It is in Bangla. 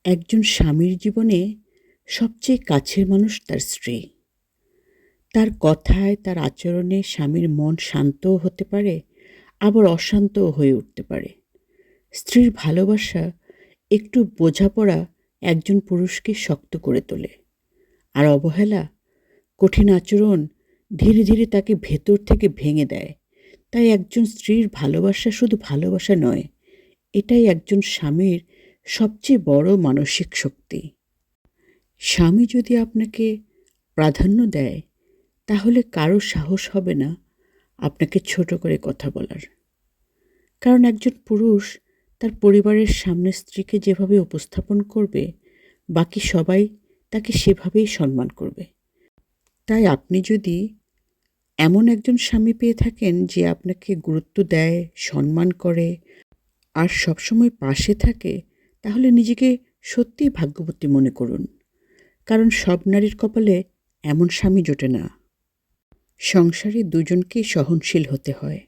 একজন স্বামীর জীবনে সবচেয়ে কাছের মানুষ তার স্ত্রী। তার কথায়, তার আচরণে স্বামীর মন শান্তও হতে পারে, আবার অশান্তও হয়ে উঠতে পারে। স্ত্রীর ভালোবাসা, একটু বোঝাপড়া একজন পুরুষকে শক্ত করে তোলে। আর অবহেলা, কঠিন আচরণ ধীরে ধীরে তাকে ভেতর থেকে ভেঙে দেয়। তাই একজন স্ত্রীর ভালোবাসা শুধু ভালোবাসা নয়, এটাই একজন স্বামীর সবচেয়ে বড় মানসিক শক্তি। স্বামী যদি আপনাকে প্রাধান্য দেয়, তাহলে কারো সাহস হবে না আপনাকে ছোট করে কথা বলার। কারণ একজন পুরুষ তার পরিবারের সামনে স্ত্রীকে যেভাবে উপস্থাপন করবে, বাকি সবাই তাকে সেভাবেই সম্মান করবে। তাই আপনি যদি এমন একজন স্বামী পেয়ে থাকেন যে আপনাকে গুরুত্ব দেয়, সম্মান করে আর সবসময় পাশে থাকে, তাহলে নিজেকে সত্যিই ভাগ্যবতী মনে করুন। কারণ সব নারীর কপালে এমন স্বামী জোটে না। সংসারে দুজনকেই সহনশীল হতে হয়।